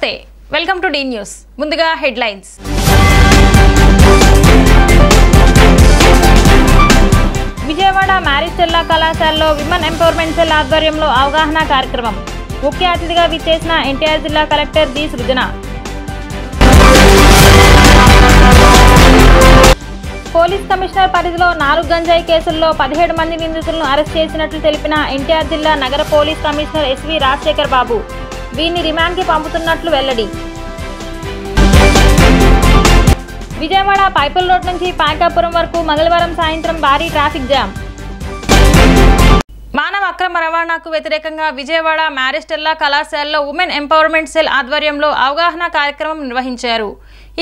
నమస్తే welcome to D news ముందుగా headlines Vijayawada మ్యారిస్టెల్లా కళాశాలలో విమెన్ ఎంపవర్మెంట్ సెల్ ఆధ్వర్యంలో అవగాహన కార్యక్రమం ముఖ్య అతిథిగా విచ్చేసిన ఎన్టీఆర్ జిల్లా కలెక్టర్ డి సృజన పోలీస్ కమిషనర్ పరిధిలో 4 గంజాయి కేసుల్లో 17 మంది నిందితులను అరెస్ట్ చేసినట్లు తెలిపిన ఎన్టీఆర్ జిల్లా నగర పోలీస్ కమిషనర్ ఎస్వి రాజశేఖర్ బాబు వీరిని రిమాండ్కి పంపుతున్నట్లు వెల్లడి విజయవాడ పైపుల్ రోడ్ నుంచి పాయకాపురం వరకు మంగళవారం సాయంత్రం భారీ ట్రాఫిక్ జామ్ మానవ అక్రమ రవాణాకు వ్యతిరేకంగా విజయవాడ మ్యారిస్టెల్లా కళాశాలలో ఉమెన్ ఎంపవర్మెంట్ సెల్ ఆధ్వర్యంలో అవగాహన కార్యక్రమం నిర్వహించారు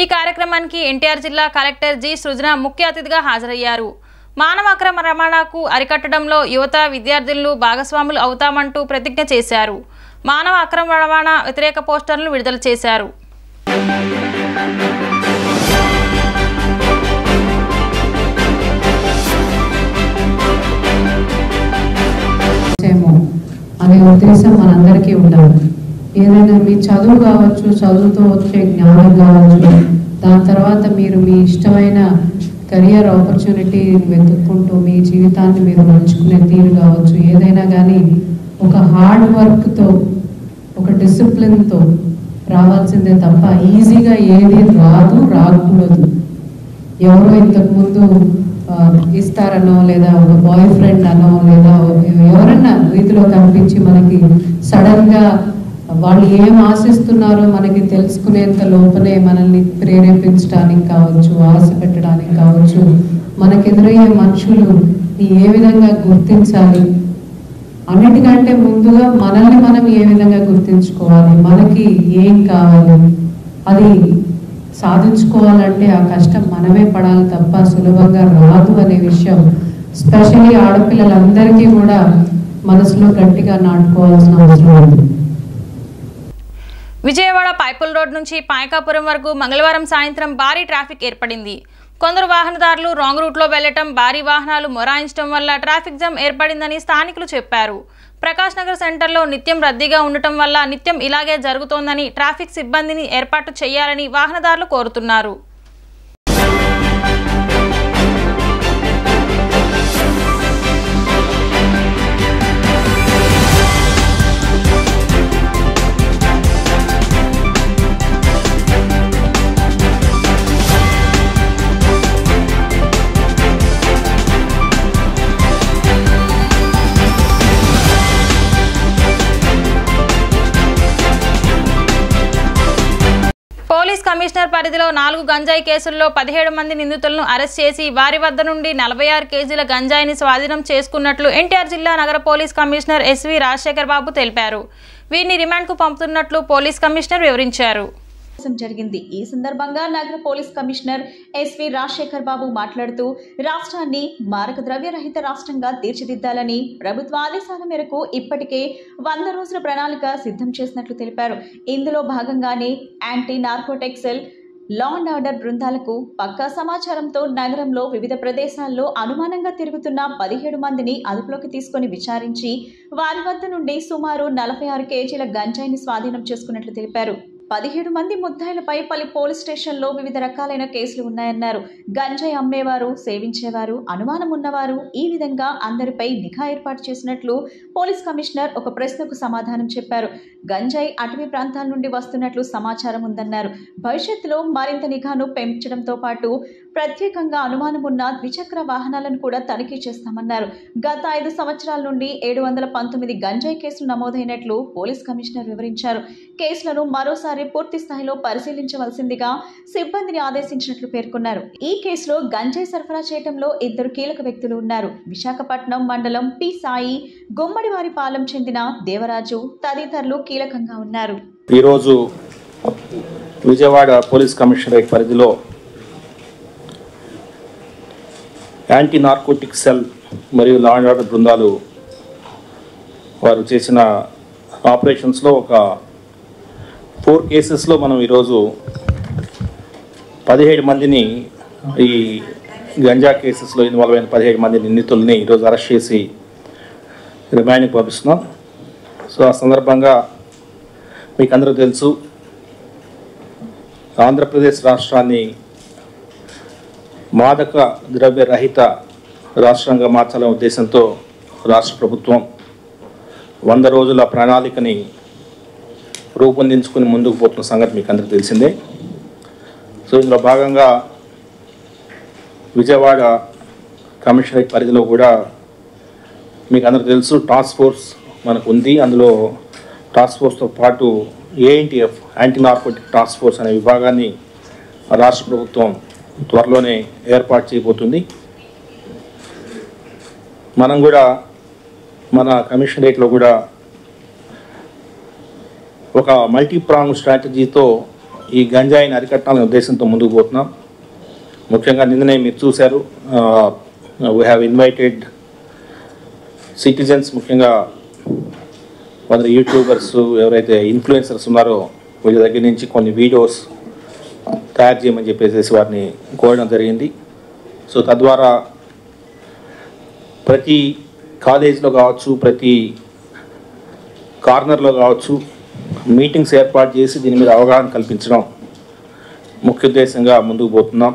ఈ కార్యక్రమానికి ఎన్టీఆర్ జిల్లా కలెక్టర్ జి సృజన ముఖ్య అతిథిగా హాజరయ్యారు మానవ అక్రమ రవాణాకు అరికట్టడంలో యువత విద్యార్థులు భాగస్వాములు అవుతామంటూ ప్రతిజ్ఞ చేశారు మానవ అక్రమ రవాణా వ్యతిరేక పోస్టర్లను విడుదల చేశారు అనే ఉద్దేశం మనందరికీ ఉండాలి ఏదైనా మీ చదువు కావచ్చు చదువుతో వచ్చే జ్ఞానం కావచ్చు దాని తర్వాత మీరు మీ ఇష్టమైన కెరియర్ ఆపర్చునిటీ వెతుక్కుంటూ మీ జీవితాన్ని మీరు మలుచుకునే తీరు కావచ్చు ఏదైనా కానీ ఒక హార్డ్ వర్క్తో ఒక డిసిప్లిన్తో రావాల్సిందే తప్ప ఈజీగా ఏది రాకూడదు ఎవరో ఇంతకుముందు ఇస్తారనో లేదా ఒక బాయ్ ఫ్రెండ్ అనో లేదా ఎవరన్నా రీతిలో కనిపించి మనకి సడన్గా వాళ్ళు ఏం ఆశిస్తున్నారో మనకి తెలుసుకునేంత లోపలే మనల్ని ప్రేరేపించడానికి కావచ్చు ఆశ పెట్టడానికి కావచ్చు మనకు ఎదురయ్యే మనుషులు ఏ విధంగా గుర్తించాలి అన్నిటికంటే ముందుగా మనల్ని మనం ఏ విధంగా గుర్తించుకోవాలి మనకి ఏం కావాలి అది సాధించుకోవాలంటే ఆ కష్టం మనమే పడాలి తప్ప సులభంగా రాదు అనే విషయం స్పెషల్లీ ఆడపిల్లలందరికీ కూడా మనసులో గట్టిగా నాటుకోవాల్సిన అవసరం ఉంది విజయవాడ పైపుల్ రోడ్ నుంచి పాయకాపురం వరకు మంగళవారం సాయంత్రం భారీ ట్రాఫిక్ ఏర్పడింది కొందరు వాహనదారులు రాంగ్ రూట్లో వెళ్లటం భారీ వాహనాలు మొరాయించడం వల్ల ట్రాఫిక్ జామ్ ఏర్పడిందని స్థానికులు చెప్పారు ప్రకాష్ నగర్ సెంటర్లో నిత్యం రద్దీగా ఉండటం వల్ల నిత్యం ఇలాగే జరుగుతోందని ట్రాఫిక్ సిబ్బందిని ఏర్పాటు చేయాలని వాహనదారులు కోరుతున్నారు పోలీస్ కమిషనర్ పరిధిలో 4 గంజాయి కేసుల్లో 17 మంది నిందితులను అరెస్ట్ చేసి వారి వద్ద నుండి 46 కేజీల గంజాయిని స్వాధీనం చేసుకున్నట్లు ఎన్టీఆర్ జిల్లా నగర పోలీస్ కమిషనర్ ఎస్వి రాజశేఖర్ బాబు తెలిపారు వీరిని రిమాండ్కు పంపుతున్నట్లు పోలీస్ కమిషనర్ వివరించారు జరిగింది ఈ సందర్భంగా నగర పోలీస్ కమిషనర్ ఎస్వి రాజశేఖర్ బాబు మాట్లాడుతూ రాష్ట్రాన్ని మారక ద్రవ్య రహిత రాష్ట్రంగా తీర్చిదిద్దాలని ప్రభుత్వ ఆదేశాల మేరకు ఇప్పటికే 100 రోజుల ప్రణాళిక సిద్ధం చేసినట్లు తెలిపారు ఇందులో భాగంగానే anti narcotic cell law and order బృందాలకు పక్కా సమాచారంతో నగరంలో వివిధ ప్రదేశాల్లో అనుమానంగా తిరుగుతున్న 17 మందిని అదుపులోకి తీసుకుని విచారించి వారి వద్ద నుండి సుమారు 46 కేజీల గంజాయిని స్వాధీనం చేసుకున్నట్లు తెలిపారు 17 మంది ముద్దాయిలపై పలు పోలీస్ స్టేషన్లో వివిధ రకాలైన కేసులు ఉన్నాయన్నారు గంజాయి అమ్మేవారు సేవించేవారు అనుమానం ఉన్నవారు ఈ విధంగా అందరిపై నిఘా ఏర్పాటు చేసినట్లు పోలీస్ కమిషనర్ ఒక ప్రశ్నకు సమాధానం చెప్పారు గంజాయి అటవీ ప్రాంతాల నుండి వస్తున్నట్లు సమాచారం ఉందన్నారు భవిష్యత్తులో మరింత నిఘాను పెంచడంతో పాటు ప్రత్యేకంగా అనుమానం ఉన్న ద్విచక్ర వాహనాలను కూడా తనిఖీ చేస్తామన్నారు గత 5 సంవత్సరాల నుండి 719 గంజాయి కేసులు నమోదైనట్లు పోలీస్ కమిషనర్ వివరించారు కేసులను మరోసారి పూర్తి స్థాయిలో పరిశీలించవలసిందిగా సిబ్బందిని ఆదేశించినట్లు పేర్కొన్నారు ఈ కేసులో గంజాయి సరఫరా చేయడంలో 2 కీలక వ్యక్తులు ఉన్నారు విశాఖపట్నం మండలం పి సాయి గుమ్మడివారిపాలెం చెందిన దేవరాజు తదితరులు కీలకంగా ఉన్నారు ఈ రోజు విజయవాడ పోలీస్ కమిషనరేట్ పరిధిలో యాంటీ నార్కోటిక్ సెల్ మరియు లా అండ్ ఆర్డర్ బృందాలు వారు చేసిన ఆపరేషన్స్లో ఒక 4 కేసెస్లో మనం ఈరోజు 17 మందిని ఈ గంజా కేసెస్లో ఇన్వాల్వ్ అయిన 17 మంది నిందితుల్ని ఈరోజు అరెస్ట్ చేసి రిమాండ్కి పంపిస్తున్నాం. సో ఆ సందర్భంగా మీకు అందరూ తెలుసు ఆంధ్రప్రదేశ్ రాష్ట్రాన్ని మాదక ద్రవ్య రహిత రాష్ట్రంగా మార్చాలనే ఉద్దేశంతో రాష్ట్ర ప్రభుత్వం 100 రోజుల ప్రణాళికని రూపొందించుకుని ముందుకు పోతున్న సంగతి మీకు అందరికీ తెలిసిందే. సో ఇందులో భాగంగా విజయవాడ కమిషనరేట్ పరిధిలో కూడా మీకు అందరికీ తెలుసు టాస్క్ ఫోర్స్ మనకు ఉంది. అందులో టాస్క్ ఫోర్స్తో పాటు ANTF anti narcotic task force అనే విభాగాన్ని రాష్ట్ర ప్రభుత్వం త్వరలోనే ఏర్పాటు చేయబోతుంది. మనం కూడా మన కమిషనరేట్లో కూడా ఒక మల్టీప్రాంగ్ స్ట్రాటజీతో ఈ గంజాయిని అరికట్టాలనే ఉద్దేశంతో ముందుకు పోతున్నాం. ముఖ్యంగా నిన్ననే మీరు చూశారు, వీ హ్యావ్ ఇన్వైటెడ్ సిటిజన్స్, ముఖ్యంగా కొందరు యూట్యూబర్స్ ఎవరైతే ఇన్ఫ్లుయెన్సర్స్ ఉన్నారో వీళ్ళ దగ్గర నుంచి కొన్ని వీడియోస్ తయారు చేయమని చెప్పేసి వారిని కోరడం జరిగింది. సో తద్వారా ప్రతి కాలేజీలో కావచ్చు, ప్రతి కార్నర్లో కావచ్చు మీటింగ్స్ ఏర్పాటు చేసి దీని మీద అవగాహన కల్పించడం ముఖ్య ఉద్దేశంగా ముందుకు పోతున్నాం.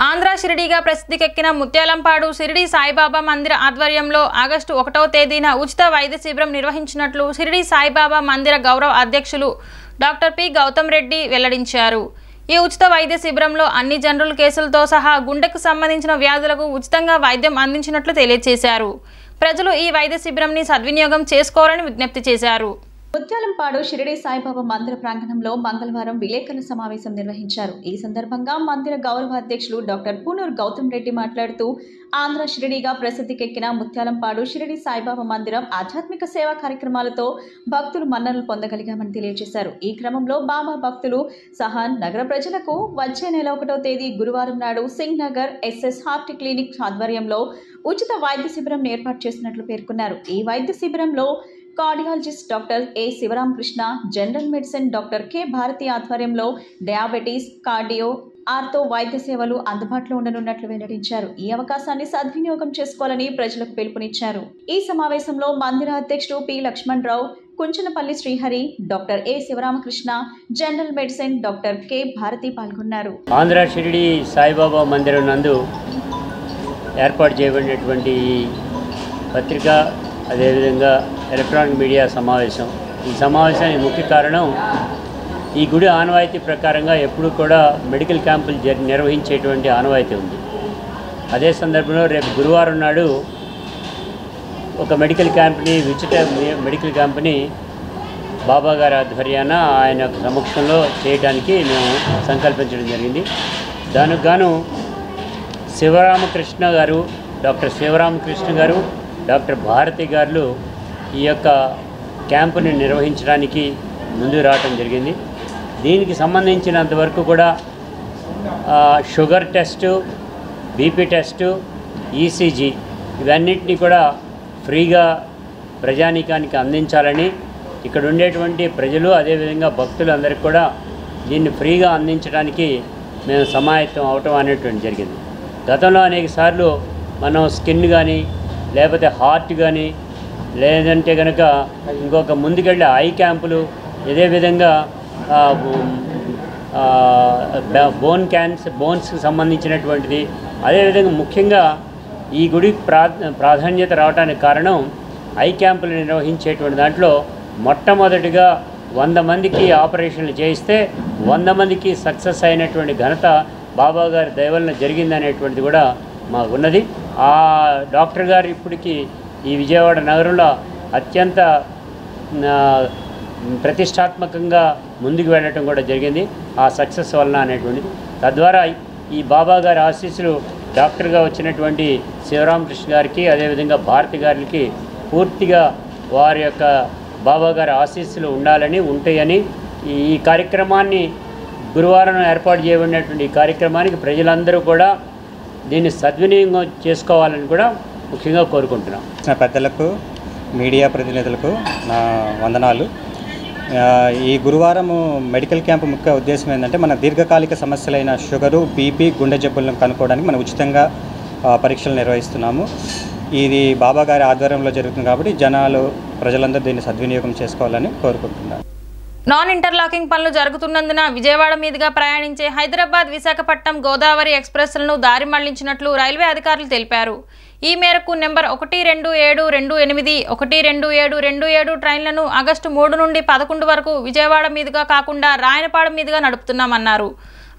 ఆంధ్ర షిరిడీగా ప్రసిద్ధికెక్కిన ముత్యాలంపాడు షిరిడీ సాయిబాబా మందిర ఆధ్వర్యంలో ఆగస్టు 1వ తేదీన ఉచిత వైద్య శిబిరం నిర్వహించినట్లు షిరిడీ సాయిబాబా మందిర గౌరవ అధ్యక్షులు డాక్టర్ పి గౌతమ్ రెడ్డి వెల్లడించారు. ఈ ఉచిత వైద్య శిబిరంలో అన్ని జనరల్ కేసులతో సహా గుండెకు సంబంధించిన వ్యాధులకు ఉచితంగా వైద్యం అందించినట్లు తెలియజేశారు. ప్రజలు ఈ వైద్య శిబిరంని సద్వినియోగం చేసుకోవాలని విజ్ఞప్తి చేశారు. ముత్యాలంపాడు షిరిడీ సాయిబాబా మందిర ప్రాంగణంలో మంగళవారం విలేకరుల సమావేశం నిర్వహించారు. ఈ సందర్భంగా మందిర గౌరవ అధ్యక్షులు డాక్టర్ పూనూరు గౌతమ్ రెడ్డి మాట్లాడుతూ ఆంధ్ర షిరిడీగా ప్రసిద్ధికెక్కిన ముత్యాలంపాడు షిరిడీ సాయిబాబా మందిరం ఆధ్యాత్మిక సేవా కార్యక్రమాలతో భక్తులు మన్ననలు పొందగలిగామని తెలియజేశారు. ఈ క్రమంలో బాబా భక్తులు సహా నగర ప్రజలకు వచ్చే నెల 1వ తేదీ గురువారం నాడు Singh Nagar SS heart clinic ఆధ్వర్యంలో ఉచిత వైద్య శిబిరం ఏర్పాటు చేసినట్లు పేర్కొన్నారు. ఈ వైద్య శిబిరంలో cardiologist doctor A Sivaramakrishna, general medicine doctor K Bharathi ఆధ్వర్యంలో డయాబెటీస్, కార్డియో, ఆర్థో వైద్య సేవలు అందుబాటులో ఉండనున్నట్లు వెల్లడించారు. ఈ అవకాశాన్ని సద్వినియోగం చేసుకోవాలని ప్రజలకు పిలుపునిచ్చారు. ఈ సమావేశంలో మందిర అధ్యక్షుడు P Lakshman Rao, Kunchanapalli Srihari, doctor A Sivaramakrishna, general medicine doctor K Bharathi పాల్గొన్నారు. ఆంధ్ర షిరిడి సాయిబాబా మందిరం నందు ఏర్పాటు చేయబడినటువంటి పత్రిక, అదేవిధంగా ఎలక్ట్రానిక్ మీడియా సమావేశం. ఈ సమావేశానికి ముఖ్య కారణం ఈ గుడి ఆనవాయితీ ప్రకారంగా ఎప్పుడు కూడా మెడికల్ క్యాంపులు నిర్వహించేటువంటి ఆనవాయితీ ఉంది. అదే సందర్భంలో రేపు గురువారం నాడు ఒక మెడికల్ క్యాంప్ని, ఉచిత మెడికల్ క్యాంప్ని బాబా గారి ఆధ్వర్యాన ఆయన సమక్షంలో చేయడానికి మేము సంకల్పించడం జరిగింది. దానికి గాను శివరామకృష్ణ గారు, డాక్టర్ శివరామకృష్ణ గారు, డాక్టర్ భారతి గారు ఈ యొక్క క్యాంపుని నిర్వహించడానికి ముందు రావటం జరిగింది. దీనికి సంబంధించినంతవరకు కూడా sugar test, BP test, ECG ఇవన్నిటినీ కూడా ఫ్రీగా ప్రజానీకానికి అందించాలని ఇక్కడ ఉండేటువంటి ప్రజలు, అదేవిధంగా భక్తులు అందరికీ కూడా దీన్ని ఫ్రీగా అందించడానికి మేము సమాయత్తం అవటం అనేటువంటి జరిగింది. గతంలో అనేక సార్లు మనం స్కిన్ కానీ, లేకపోతే హార్ట్ కానీ, లేదంటే కనుక ఇంకొక ముందుకెళ్ళే ఐ క్యాంపులు, అదేవిధంగా బోన్స్కి సంబంధించినటువంటిది, అదేవిధంగా ముఖ్యంగా ఈ గుడికి ప్రాధాన్యత రావడానికి కారణం ఐ క్యాంపులు నిర్వహించేటువంటి దాంట్లో మొట్టమొదటిగా 100 మందికి ఆపరేషన్లు చేయిస్తే 100 మందికి సక్సెస్ అయినటువంటి ఘనత బాబా గారి దయ వలన జరిగిందనేటువంటిది కూడా మాకు ఉన్నది. ఆ డాక్టర్ గారు ఇప్పటికీ ఈ విజయవాడ నగరంలో అత్యంత ప్రతిష్టాత్మకంగా ముందుకు వెళ్ళటం కూడా జరిగింది ఆ సక్సెస్ వలన అనేటువంటిది. తద్వారా ఈ బాబా గారి ఆశీస్సులు డాక్టర్గా వచ్చినటువంటి శివరామకృష్ణ గారికి, అదేవిధంగా భారతి గారికి పూర్తిగా వారి యొక్క బాబా గారి ఆశీస్సులు ఉండాలని, ఉంటాయని ఈ కార్యక్రమాన్ని గురువారం ఏర్పాటు చేయబడినటువంటి ఈ కార్యక్రమానికి ప్రజలందరూ కూడా దీన్ని సద్వినియోగం చేసుకోవాలని కూడా ముఖ్యంగా కోరుకుంటున్నాం. పెద్దలకు, మీడియా ప్రతినిధులకు నా వందనాలు. ఈ గురువారము మెడికల్ క్యాంప్ ముఖ్య ఉద్దేశం ఏంటంటే మన దీర్ఘకాలిక సమస్యలైన షుగరు, బీపీ, గుండె జబ్బులను కనుక్కోవడానికి మనం ఉచితంగా పరీక్షలు నిర్వహిస్తున్నాము. ఇది బాబా గారి ఆధ్వర్యంలో జరుగుతుంది కాబట్టి ప్రజలందరూ దీన్ని సద్వినియోగం చేసుకోవాలని కోరుకుంటున్నాను. నాన్ ఇంటర్లాకింగ్ పనులు జరుగుతున్నందున విజయవాడ మీదుగా ప్రయాణించే హైదరాబాద్ విశాఖపట్నం గోదావరి ఎక్స్ప్రెస్లను దారి మళ్లించినట్లు రైల్వే అధికారులు తెలిపారు. ఈ మేరకు నెంబర్ 12728 12727 ట్రైన్లను ఆగస్టు 3 నుండి 11 వరకు విజయవాడ మీదుగా కాకుండా రాయనపాడు మీదుగా నడుపుతున్నామన్నారు.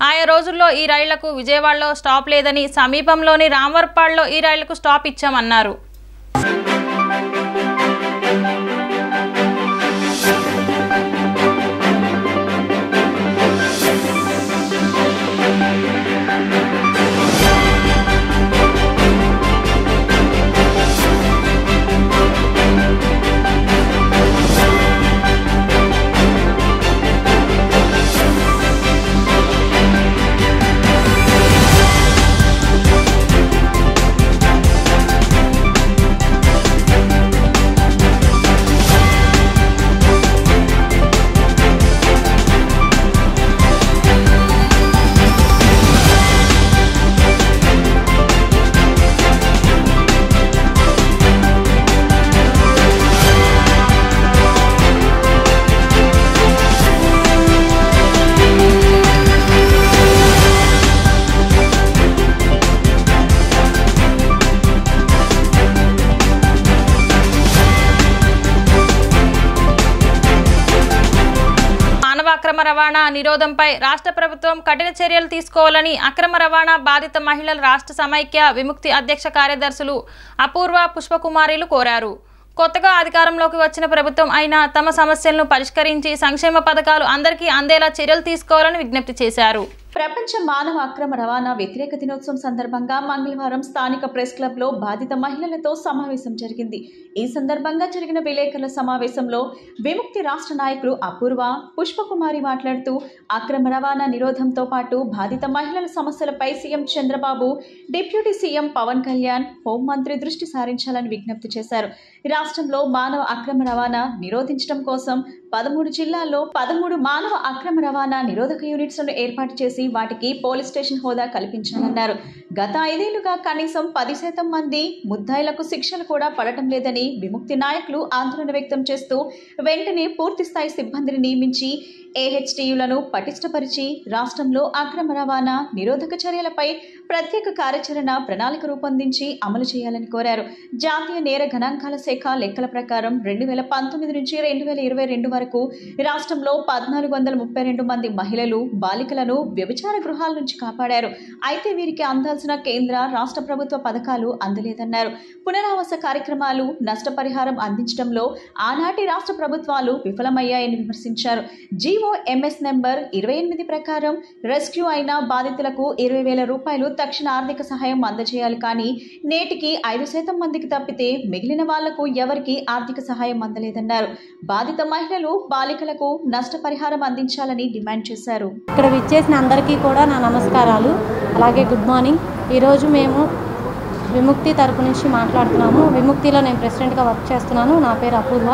ఆయా రోజుల్లో ఈ రైళ్లకు విజయవాడలో స్టాప్ లేదని, సమీపంలోని రామవరపాడులో ఈ రైళ్లకు స్టాప్ ఇచ్చామన్నారు. అక్రమ రవాణా నిరోధంపై రాష్ట్ర ప్రభుత్వం కఠిన చర్యలు తీసుకోవాలని అక్రమ రవాణా బాధిత మహిళల రాష్ట్ర సమైక్య విముక్తి అధ్యక్ష కార్యదర్శులు అపూర్వ పుష్పకుమారిలు కోరారు. కొత్తగా అధికారంలోకి వచ్చిన ప్రభుత్వం అయినా తమ సమస్యలను పరిష్కరించి సంక్షేమ పథకాలు అందరికీ అందేలా చర్యలు తీసుకోవాలని విజ్ఞప్తి చేశారు. ప్రపంచ మానవ అక్రమ రవాణా వ్యతిరేక దినోత్సవం సందర్భంగా మంగళవారం స్థానిక ప్రెస్ క్లబ్ లో బాధిత మహిళలతో సమావేశం జరిగింది. ఈ సందర్భంగా జరిగిన విలేకరుల సమావేశంలో విముక్తి రాష్ట్ర నాయకులు అపూర్వ పుష్పకుమారి మాట్లాడుతూ అక్రమ రవాణా నిరోధంతో పాటు బాధిత మహిళల సమస్యలపై CM Chandrababu, deputy CM Pawan Kalyan, హోంమంత్రి దృష్టి సారించాలని విజ్ఞప్తి చేశారు. రాష్ట్రంలో మానవ అక్రమ రవాణా నిరోధించడం కోసం 13 జిల్లాల్లో 13 మానవ అక్రమ రవాణా నిరోధక యూనిట్స్ను ఏర్పాటు చేసి వాటికి పోలీస్ స్టేషన్ హోదా కల్పించాలన్నారు. గత 5 ఏళ్లుగా కనీసం 10% మంది ముద్దాయిలకు శిక్షలు కూడా పడటం లేదని విముక్తి నాయకులు ఆందోళన వ్యక్తం చేస్తూ వెంటనే పూర్తిస్థాయి సిబ్బందిని నియమించి ఏహెచ్టీయులను పటిష్టపరిచి రాష్ట్రంలో అక్రమ రవాణా నిరోధక చర్యలపై ప్రత్యేక కార్యాచరణ ప్రణాళిక రూపొందించి అమలు చేయాలని కోరారు. జాతీయ నేర గణాంకాల శాఖ లెక్కల ప్రకారం 2019 నుంచి 2022 వరకు రాష్ట్రంలో 1432 మంది మహిళలు, బాలికలను వ్యభిచార గృహాల నుంచి కాపాడారు. అయితే వీరికి అందాల్సిన కేంద్ర, రాష్ట్ర ప్రభుత్వ పథకాలు అందలేదన్నారు. పునరావాస కార్యక్రమాలు, నష్టపరిహారం అందించడంలో ఆనాటి రాష్ట్ర ప్రభుత్వాలు విఫలమయ్యాయని విమర్శించారు. జీఓఎంఎస్ నెంబర్ 28 ప్రకారం రెస్క్యూ అయిన బాధితులకు 20,000 రూపాయలు తక్షణ ఆర్థిక సహాయం అందజేయాలి. కానీ నేటికి 5% మందికి తప్పితే మిగిలిన వాళ్లకు ఎవరికి ఆర్థిక సహాయం అందలేదన్నారు. బాధిత మహిళలు, బాలికలకు నష్టపరిహారం అందించాలని డిమాండ్ చేశారు. ఇక్కడ విచ్చేసిన అందరికీ కూడా నా నమస్కారాలు, అలాగే గుడ్ మార్నింగ్. ఈరోజు మేము విముక్తి తరపు నుంచి మాట్లాడుతున్నాము. విముక్తిలో నేను ప్రెసిడెంట్గా వర్క్ చేస్తున్నాను. నా పేరు అపూర్వ.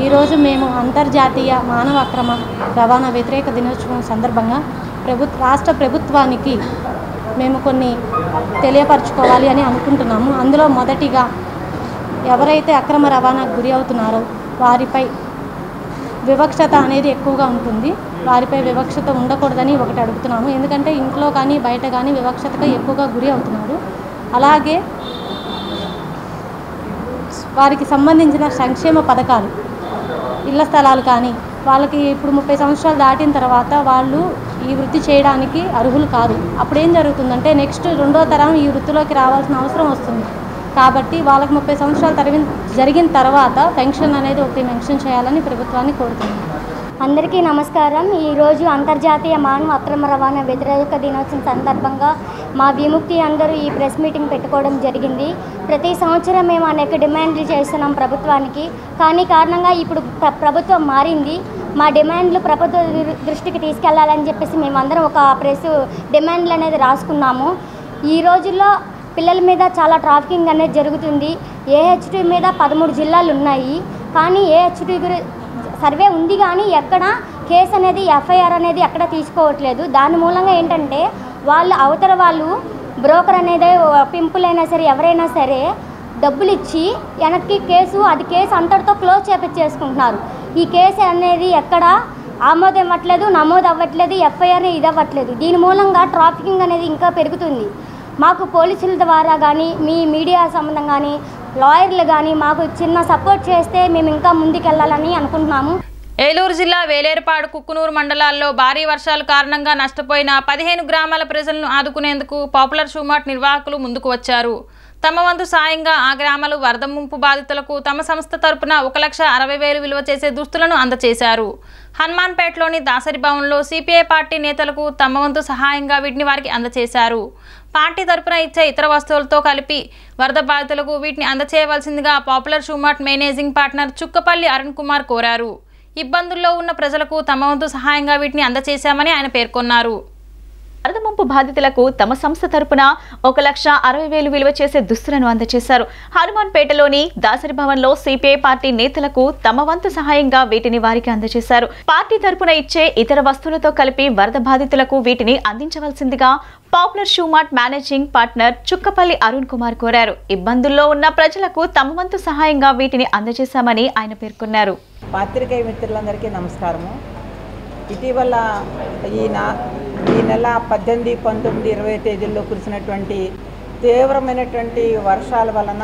ఈరోజు మేము అంతర్జాతీయ మానవ అక్రమ రవాణా వ్యతిరేక దినోత్సవం సందర్భంగా రాష్ట్ర ప్రభుత్వానికి మేము కొన్ని తెలియపరచుకోవాలి అని అనుకుంటున్నాము. అందులో మొదటిగా ఎవరైతే అక్రమ రవాణాకు గురి అవుతున్నారో వారిపై వివక్షత అనేది ఎక్కువగా ఉంటుంది. వారిపై వివక్షత ఉండకూడదని ఒకటి అడుగుతున్నాము. ఎందుకంటే ఇంట్లో కానీ బయట కానీ వివక్షతగా ఎక్కువగా గురి అవుతున్నారు. అలాగే వారికి సంబంధించిన సంక్షేమ పథకాలు, ఇళ్ల స్థలాలు కానీ వాళ్ళకి ఇప్పుడు 30 సంవత్సరాలు దాటిన తర్వాత వాళ్ళు ఈ వృత్తి చేయడానికి అర్హులు కాదు. అప్పుడు ఏం జరుగుతుందంటే నెక్స్ట్ 2వ తరం ఈ వృత్తిలోకి రావాల్సిన అవసరం వస్తుంది. కాబట్టి వాళ్ళకి 30 సంవత్సరాలు జరిగిన తర్వాత పెన్షన్ అనేది ఒకటి మెన్షన్ చేయాలని ప్రభుత్వాన్ని కోరుతున్నాను. అందరికీ నమస్కారం. ఈరోజు అంతర్జాతీయ మానవ అక్రమ రవాణా వ్యతిరేక దినోత్సవం సందర్భంగా మా విముక్తి అందరూ ఈ ప్రెస్ మీటింగ్ పెట్టుకోవడం జరిగింది. ప్రతి సంవత్సరం మేము అనేక డిమాండ్లు చేస్తున్నాం ప్రభుత్వానికి. కానీ కారణంగా ఇప్పుడు ప్రభుత్వం మారింది. మా డిమాండ్లు ప్రభుత్వ దృష్టికి తీసుకెళ్లాలని చెప్పేసి మేమందరం ఒక ప్రెస్ డిమాండ్లు అనేది రాసుకున్నాము. ఈ రోజుల్లో పిల్లల మీద చాలా ట్రాఫికింగ్ అనేది జరుగుతుంది. ఏహెచ్టీ మీద 13 జిల్లాలు ఉన్నాయి. కానీ ఏహెచ్టీ సర్వే ఉంది కానీ ఎక్కడ కేసు అనేది ఎఫ్ఐఆర్ అనేది ఎక్కడ తీసుకోవట్లేదు. దాని మూలంగా ఏంటంటే అవతల వాళ్ళు బ్రోకర్ అనేది పింపులైనా సరే ఎవరైనా సరే డబ్బులు ఇచ్చి వెనక్కి కేసు అంతటితో క్లోజ్ చేపించేసుకుంటున్నారు. ఈ కేసు అనేది ఎక్కడ ఆమోదం అవ్వట్లేదు, నమోదు అవ్వట్లేదు, ఎఫ్ఐఆర్ ఇది అవ్వట్లేదు. దీని మూలంగా ట్రాఫికింగ్ అనేది ఇంకా పెరుగుతుంది. మాకు పోలీసుల ద్వారా కానీ, మీ మీడియా సంబంధం కానీ, లాయర్లు కానీ మాకు చిన్న సపోర్ట్ చేస్తే మేము ఇంకా ముందుకెళ్ళాలని అనుకుంటున్నాము. ఏలూరు జిల్లా వేలేరుపాడు, కుక్కునూరు మండలాల్లో భారీ వర్షాల కారణంగా నష్టపోయిన 15 గ్రామాల ప్రజలను ఆదుకునేందుకు పాపులర్ షూ మార్ట్ నిర్వాహకులు ముందుకు వచ్చారు. తమ వంతు సాయంగా ఆ గ్రామాలు వరద ముంపు బాధితులకు తమ సంస్థ తరపున 1,60,000 విలువ చేసే దుస్తులను అందజేశారు. హనుమాన్పేటలోని దాసరి భవన్లో సిపిఐ పార్టీ నేతలకు తమ వంతు సహాయంగా వీటిని వారికి అందజేశారు. పార్టీ తరపున ఇచ్చే ఇతర వస్తువులతో కలిపి వరద బాధితులకు వీటిని అందజేయవలసిందిగా popular shoe mart managing partner Chukkapalli Arun Kumar కోరారు. ఇబ్బందుల్లో ఉన్న ప్రజలకు తమ వంతు సహాయంగా వీటిని అందజేశామని ఆయన పేర్కొన్నారు. వరద ముంపు బాధితులకు తమ సంస్థ తరపున 1,60,000 విలువ చేసే దుస్తులను అందజేశారు. హనుమాన్పేటలోని దాసరి భవన్లో సిపిఐ పార్టీ నేతలకు తమ వంతు సహాయంగా వీటిని వారికి అందజేశారు. పార్టీ తరపున ఇచ్చే ఇతర వస్తువులతో కలిపి వరద బాధితులకు వీటిని అందించవలసిందిగా popular shoe mart managing partner Chukkapalli Arun Kumar కోరారు. ఇబ్బందుల్లో ఉన్న ప్రజలకు తమ వంతు సహాయంగా వీటిని అందజేశామని ఆయన పేర్కొన్నారు. పాత్రికేయ మిత్రులందరికీ నమస్కారము. ఇటీవల ఈ నెల 18, 19, 20 తేదీల్లో కురిసినటువంటి తీవ్రమైనటువంటి వర్షాల వలన,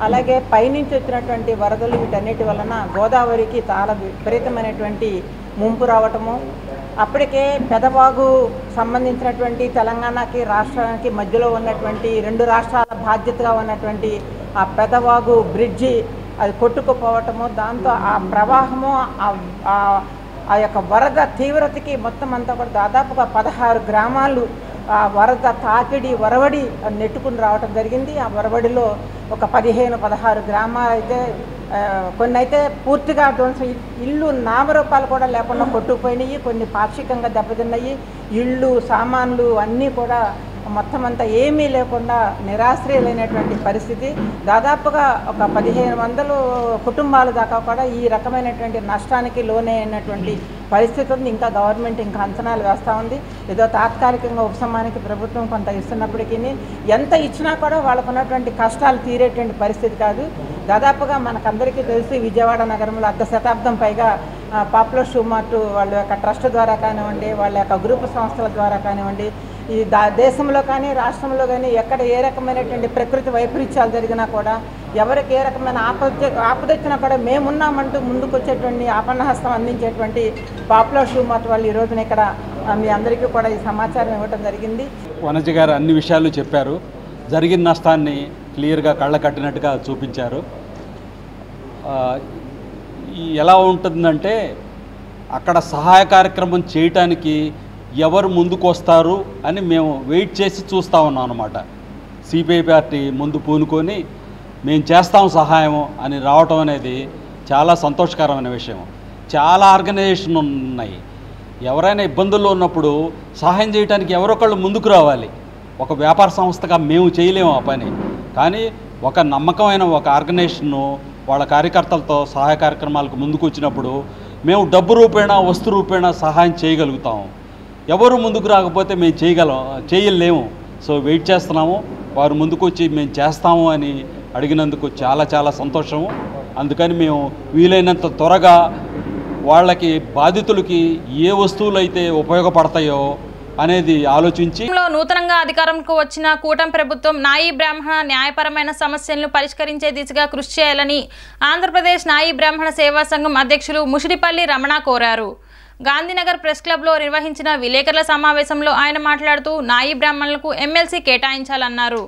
అలాగే పైనుంచి వచ్చినటువంటి వరదలు, వీటన్నిటి వలన గోదావరికి చాలా విపరీతమైనటువంటి ముంపు రావటము, అప్పటికే పెదవాగు సంబంధించినటువంటి తెలంగాణకి రాష్ట్రానికి మధ్యలో ఉన్నటువంటి 2 రాష్ట్రాల బాధ్యతగా ఉన్నటువంటి ఆ పెదవాగు బ్రిడ్జి అది కొట్టుకుపోవటము, దాంతో ఆ ప్రవాహము ఆ యొక్క వరద తీవ్రతకి మొత్తం అంతా కూడా దాదాపుగా 16 గ్రామాలు ఆ వరద తాకిడి వరవడి నెట్టుకుని రావటం జరిగింది. ఆ వరవడిలో ఒక 15-16 గ్రామాలు అయితే, కొన్ని అయితే పూర్తిగా ధ్వంసం, ఇళ్ళు నామరూపాలు కూడా లేకుండా కొట్టుకుపోయినాయి, కొన్ని పాక్షికంగా దెబ్బతిన్నాయి. ఇళ్ళు, సామాన్లు అన్నీ కూడా మొత్తం అంతా ఏమీ లేకుండా నిరాశ్రయులైనటువంటి పరిస్థితి. దాదాపుగా ఒక 1500 కుటుంబాల దాకా కూడా ఈ రకమైనటువంటి నష్టానికి లోనైనటువంటి పరిస్థితి ఉంది. ఇంకా గవర్నమెంట్ ఇంకా అంచనాలు వేస్తూ ఉంది. ఏదో తాత్కాలికంగా ఉపశమానికి ప్రభుత్వం కొంత ఇస్తున్నప్పటికీ ఎంత ఇచ్చినా కూడా వాళ్ళకు ఉన్నటువంటి కష్టాలు తీరేటువంటి పరిస్థితి కాదు. దాదాపుగా మనకందరికీ తెలిసి విజయవాడ నగరంలో 1/2 శతాబ్దం పైగా పాపులర్ షూ మార్ట్ వాళ్ళ యొక్క ట్రస్ట్ ద్వారా కానివ్వండి, వాళ్ళ యొక్క గ్రూప్ సంస్థల ద్వారా కానివ్వండి, ఈ దేశంలో కానీ రాష్ట్రంలో కానీ ఎక్కడ ఏ రకమైనటువంటి ప్రకృతి వైపరీత్యాలు జరిగినా కూడా, ఎవరికి ఏ రకమైన ఆపదొచ్చినా కూడా మేమున్నామంటూ ముందుకు వచ్చేటువంటి ఆపన్నహస్తం అందించేటువంటి పాపులర్ షూ మార్ట్ వాళ్ళు ఈ రోజున ఇక్కడ మీ అందరికీ కూడా ఈ సమాచారం ఇవ్వడం జరిగింది. వనజ గారు అన్ని విషయాలు చెప్పారు. జరిగిన నష్టాన్ని క్లియర్గా కళ్ళ కట్టినట్టుగా చూపించారు. ఎలా ఉంటుందంటే అక్కడ సహాయ కార్యక్రమం చేయటానికి ఎవరు ముందుకు వస్తారు అని మేము వెయిట్ చేసి చూస్తూ ఉన్నాం అన్నమాట. సిపిఐ పార్టీ ముందు పూనుకొని మేము చేస్తాం సహాయం అని రావటం అనేది చాలా సంతోషకరమైన విషయం. చాలా ఆర్గనైజేషన్ ఉన్నాయి. ఎవరైనా ఇబ్బందుల్లో ఉన్నప్పుడు సహాయం చేయడానికి ఎవరొకళ్ళు ముందుకు రావాలి. ఒక వ్యాపార సంస్థగా మేము చేయలేము ఆ పని. కానీ ఒక నమ్మకమైన ఒక ఆర్గనైజేషన్ను వాళ్ళ కార్యకర్తలతో సహాయ కార్యక్రమాలకు ముందుకు వచ్చినప్పుడు మేము డబ్బు రూపేణా, వస్తు రూపేణా సహాయం చేయగలుగుతాము. ఎవరు ముందుకు రాకపోతే మేము చేయలేము. సో వెయిట్ చేస్తున్నాము. వారు ముందుకు వచ్చి మేము చేస్తాము అని అడిగినందుకు చాలా చాలా సంతోషము. అందుకని మేము వీలైనంత త్వరగా వాళ్ళకి, బాధితులకి ఏ వస్తువులు అయితే ఉపయోగపడతాయో అనేది ఆలోచించి నూతనంగా అధికారంకు వచ్చిన కూటమి ప్రభుత్వం నాయీ బ్రాహ్మణ న్యాయపరమైన సమస్యలను పరిష్కరించే దిశగా కృషి చేయాలని ఆంధ్రప్రదేశ్ నాయీ బ్రాహ్మణ సేవా సంఘం అధ్యక్షులు ముషిడిపల్లి రమణ కోరారు. గాంధీనగర్ ప్రెస్ క్లబ్లో నిర్వహించిన విలేకరుల సమావేశంలో ఆయన మాట్లాడుతూ నాయీ బ్రాహ్మణులకు ఎమ్మెల్సీ కేటాయించాలన్నారు.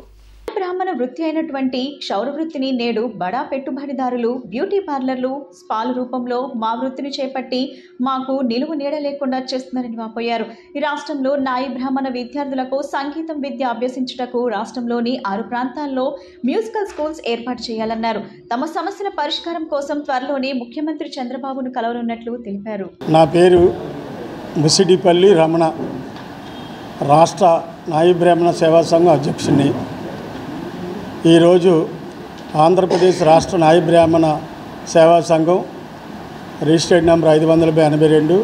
బ్రాహ్మణ వృత్తి అయినటువంటి క్షౌర వృత్తిని నేడు బడా పెట్టుబడిదారులు, బ్యూటీ పార్లర్లు, స్పాల రూపంలో మా వృత్తిని చేపట్టి మాకు నిలువు నీడ లేకుండా చేస్తున్నారని వాపోయారు. ఈ రాష్ట్రంలో నాయీ బ్రాహ్మణ విద్యార్థులకు సంగీతం విద్య అభ్యసించుటకు రాష్ట్రంలోని 6 ప్రాంతాల్లో మ్యూజికల్ స్కూల్స్ ఏర్పాటు చేయాలన్నారు. తమ సమస్యల పరిష్కారం కోసం త్వరలోనే ముఖ్యమంత్రి చంద్రబాబును కలవనున్నట్లు తెలిపారు. నా పేరు ముసిడిపల్లి రమణ, రాష్ట్ర నాయీ బ్రాహ్మణ సేవా సంఘం అధ్యక్షుడిని. ఈరోజు ఆంధ్రప్రదేశ్ రాష్ట్ర నాయీ బ్రాహ్మణ సేవా సంఘం రిజిస్టర్డ్ నెంబర్ 582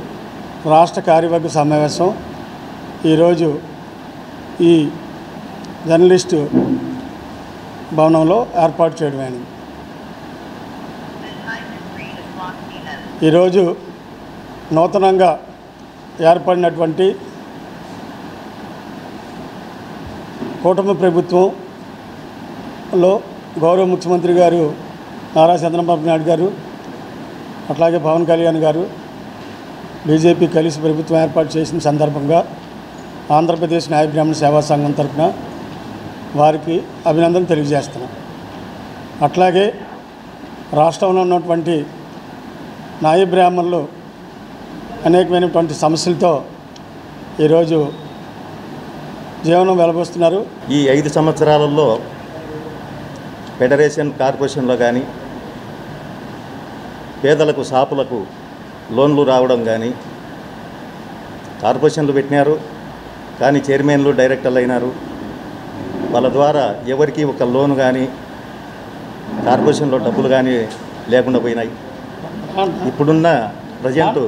రాష్ట్ర కార్యవర్గ సమావేశం ఈరోజు ఈ జర్నలిస్టు భవనంలో ఏర్పాటు చేయడమైంది. ఈరోజు నూతనంగా ఏర్పడినటువంటి కూటమి ప్రభుత్వంలో గౌరవ ముఖ్యమంత్రి గారు నారా చంద్రబాబు నాయుడు గారు, అట్లాగే పవన్ కళ్యాణ్ గారు బీజేపీ కలిసి ప్రభుత్వం ఏర్పాటు చేసిన సందర్భంగా ఆంధ్రప్రదేశ్ న్యాయ బ్రాహ్మణ సేవా సంఘం తరఫున వారికి అభినందనలు తెలియజేస్తున్నాం. అట్లాగే రాష్ట్రంలో ఉన్నటువంటి న్యాయ బ్రాహ్మణులు అనేకమైనటువంటి సమస్యలతో ఈరోజు జీవనం వెలబోస్తున్నారు. ఈ 5 సంవత్సరాలలో ఫెడరేషన్ కార్పొరేషన్లో కానీ పేదలకు షాపులకు లోన్లు రావడం కానీ కార్పొరేషన్లు పెట్టినారు, కానీ చైర్మన్లు డైరెక్టర్లు అయినారు. వాళ్ళ ద్వారా ఎవరికి ఒక లోన్ కానీ కార్పొరేషన్లో డబ్బులు కానీ లేకుండా పోయినాయి. ఇప్పుడున్న ప్రజెంట్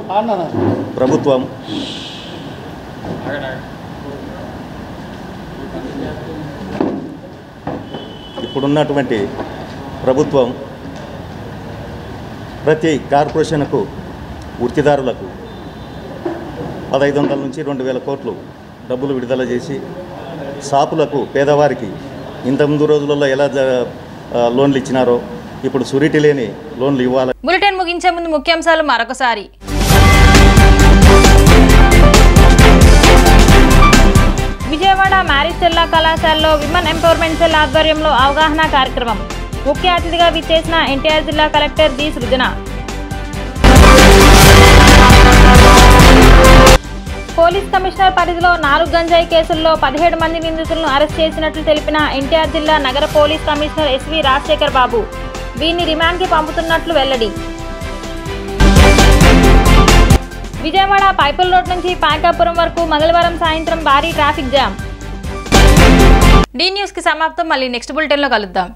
ప్రభుత్వం ఇప్పుడున్నటువంటి ప్రభుత్వం ప్రతి కార్పొరేషన్కు వృత్తిదారులకు 1500 నుంచి 2000 కోట్లు డబ్బులు విడుదల చేసి షాపులకు పేదవారికి ఇంతకుముందు రోజులలో ఎలా లోన్లు ఇచ్చినారో ఇప్పుడు సురిటీ లేని లోన్లు ఇవ్వాలి. బులెటిన్ ముగించే ముందు ముఖ్యాంశాలు మరొకసారి. విజయవాడ మ్యారిస్టెల్లా కళాశాలలో విమెన్ ఎంపవర్మెంట్ సెల్ ఆధ్వర్యంలో అవగాహన కార్యక్రమం. ముఖ్య అతిథిగా విచ్చేసిన ఎన్టీఆర్ జిల్లా కలెక్టర్ జి సృజన. పోలీస్ కమిషనర్ పరిధిలో 4 గంజాయి కేసుల్లో 17 మంది నిందితులను అరెస్ట్ చేసినట్లు తెలిపిన ఎన్టీఆర్ జిల్లా నగర పోలీస్ కమిషనర్ ఎస్వి రాజశేఖర్ బాబు. వీరిని రిమాండ్కి పంపుతున్నట్లు వెల్లడి. విజయవాడ పైపుల్ రోడ్ నుంచి పాయకాపురం వరకు మంగళవారం సాయంత్రం భారీ ట్రాఫిక్ జామ్. డి న్యూస్కి సమాప్తం. మళ్ళీ నెక్స్ట్ బులెటిన్లో కలుద్దాం.